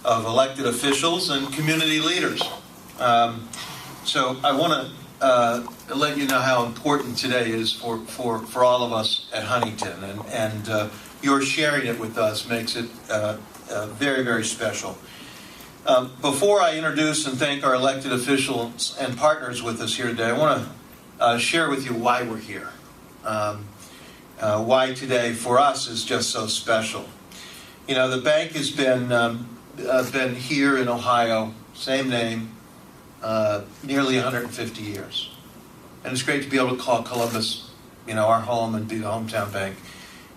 of elected officials and community leaders. So I want to let you know how important today is for all of us at Huntington, and your sharing it with us makes it very, very special. Before I introduce and thank our elected officials and partners with us here today, I want to share with you why we're here. Why today for us is just so special. You know, the bank has been here in Ohio, same name, nearly 150 years. And it's great to be able to call Columbus, you know, our home and be the hometown bank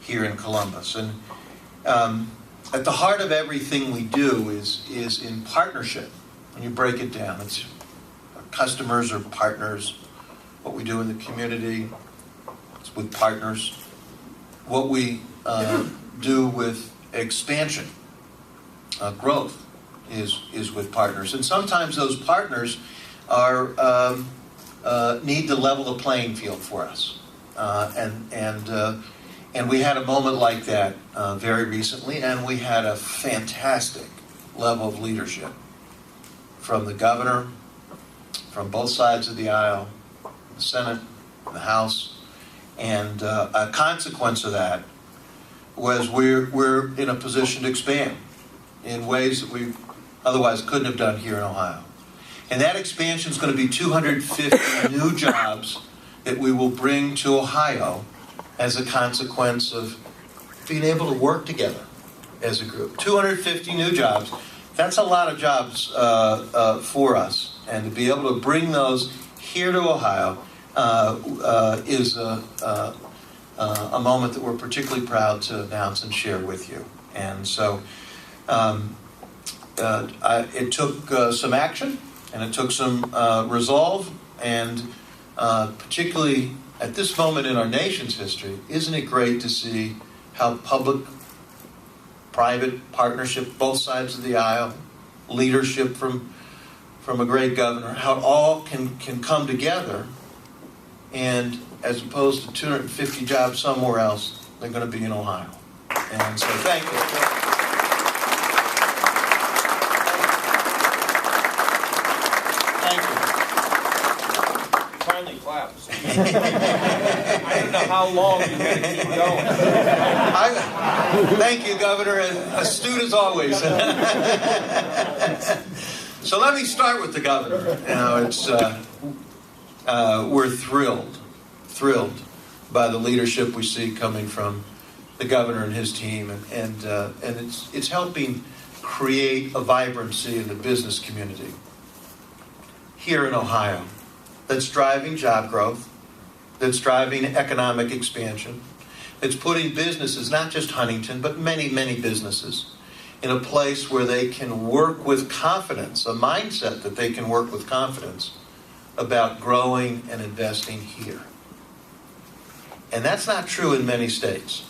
here in Columbus. And at the heart of everything we do is in partnership. When you break it down, it's our customers or partners. What we do in the community, it's with partners. What we do with expansion, growth, is with partners. And sometimes those partners are need to level the playing field for us. And we had a moment like that very recently, and we had a fantastic level of leadership from the governor, from both sides of the aisle, the Senate, the House, and a consequence of that was we're in a position to expand in ways that we otherwise couldn't have done here in Ohio. And that expansion is going to be 250 new jobs that we will bring to Ohio as a consequence of being able to work together as a group. 250 new jobs. That's a lot of jobs for us. And to be able to bring those here to Ohio is a moment that we're particularly proud to announce and share with you. And so it took some action, and it took some resolve, and particularly at this moment in our nation's history, isn't it great to see how public-private partnership, both sides of the aisle, leadership from a great governor, how it all can come together, and as opposed to 250 jobs somewhere else, they're going to be in Ohio. And so thank you. Claps. I don't know how long you're going to keep going. Thank you, Governor, and astute as always. So let me start with the governor. You know, it's we're thrilled by the leadership we see coming from the governor and his team, and it's helping create a vibrancy in the business community here in Ohio. That's driving job growth, that's driving economic expansion, that's putting businesses, not just Huntington, but many, many businesses, in a place where they can work with confidence, a mindset that they can work with confidence about growing and investing here. And that's not true in many states.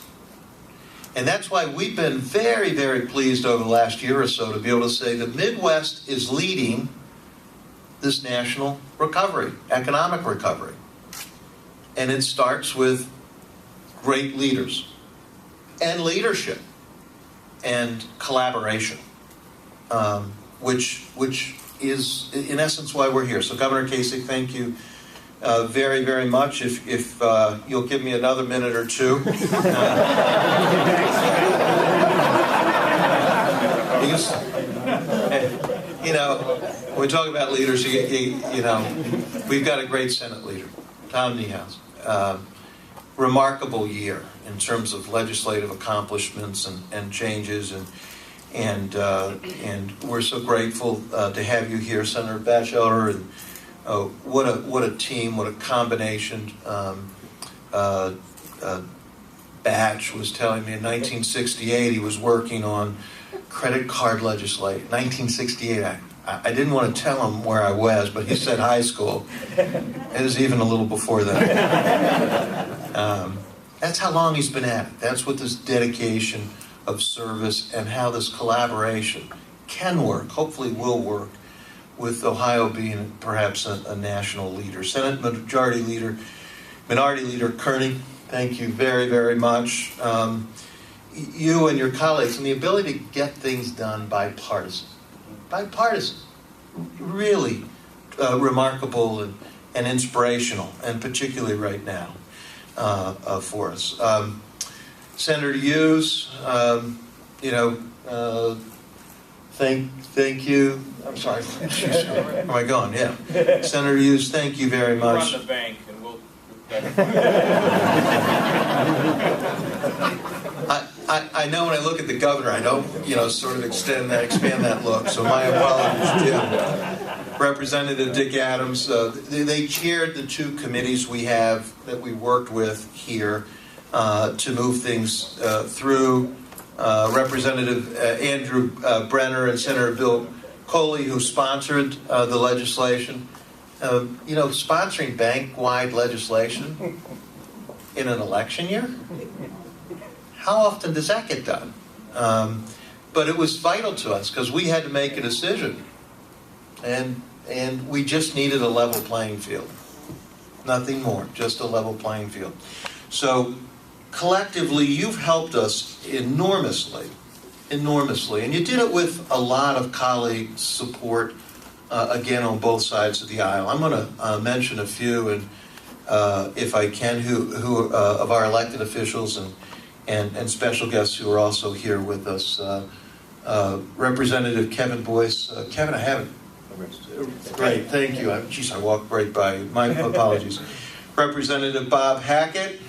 And that's why we've been very, very pleased over the last year or so to be able to say the Midwest is leading this national recovery, economic recovery. And it starts with great leaders and leadership and collaboration, which is in essence why we're here. So Governor Kasich, thank you very, very much. If you'll give me another minute or two. You know, when we talk about leaders, you know, we've got a great Senate leader, Tom Niehaus. Remarkable year in terms of legislative accomplishments and changes, and we're so grateful to have you here, Senator Batchelder. And what a team, what a combination. Batch was telling me in 1968 he was working on credit card legislation. 1968. I didn't want to tell him where I was, but he said high school. It was even a little before that. That's how long he's been at it. That's what this dedication of service and how this collaboration can work, hopefully will work, with Ohio being perhaps a national leader. Senate Minority Leader Kearney, thank you very, very much. you and your colleagues and the ability to get things done bipartisan. Bipartisan. Really remarkable and inspirational, and particularly right now for us. Senator Hughes, thank you. I'm sorry. Am I gone? Yeah. Senator Hughes, thank you very much. Run the bank, and we'll. I know when I look at the governor, I don't, sort of expand that look. So my apologies, Jim. Representative Dick Adams, they chaired the two committees we have that we worked with here to move things through. Representative Andrew Brenner and Senator Bill Coley, who sponsored the legislation. Sponsoring bank-wide legislation in an election year? How often does that get done? But it was vital to us because we had to make a decision. And we just needed a level playing field. Nothing more, just a level playing field. So collectively, you've helped us enormously. And you did it with a lot of colleague support, again, on both sides of the aisle. I'm going to mention a few, and if I can, who of our elected officials and special guests who are also here with us. Representative Kevin Boyce. Kevin, I haven't. Great, thank you. I walked right by you. My apologies. Representative Bob Hackett,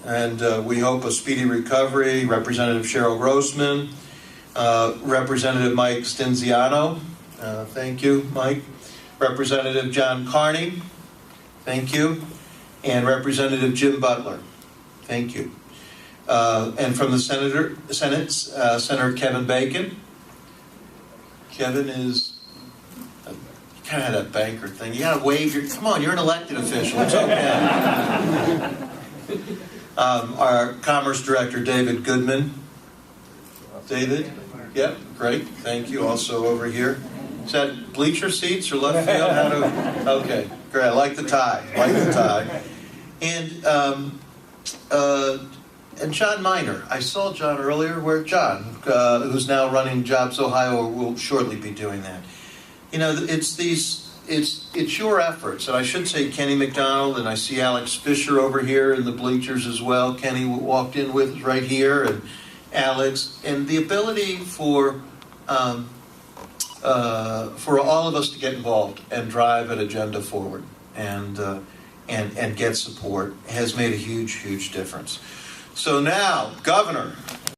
and we hope a speedy recovery. Representative Cheryl Grossman, Representative Mike Stinziano, thank you, Mike. Representative John Kearney, thank you, and Representative Jim Butler, thank you. And from the Senate, Senator Kevin Bacon. Kevin is. Kind of had that banker thing. You got to wave your. Come on, you're an elected official. It's okay. Our Commerce Director, David Goodman. David? Yep, great. Thank you. Also over here. Is that bleacher seats or left field? Okay, great. I like the tie. And John Miner. I saw John earlier. Where John, who's now running Jobs Ohio, will shortly be doing that. It's your efforts, and I should say Kenny McDonald, and I see Alex Fisher over here in the bleachers as well. Kenny walked in with us right here, and Alex, and the ability for all of us to get involved and drive an agenda forward and get support has made a huge difference. So now, Governor,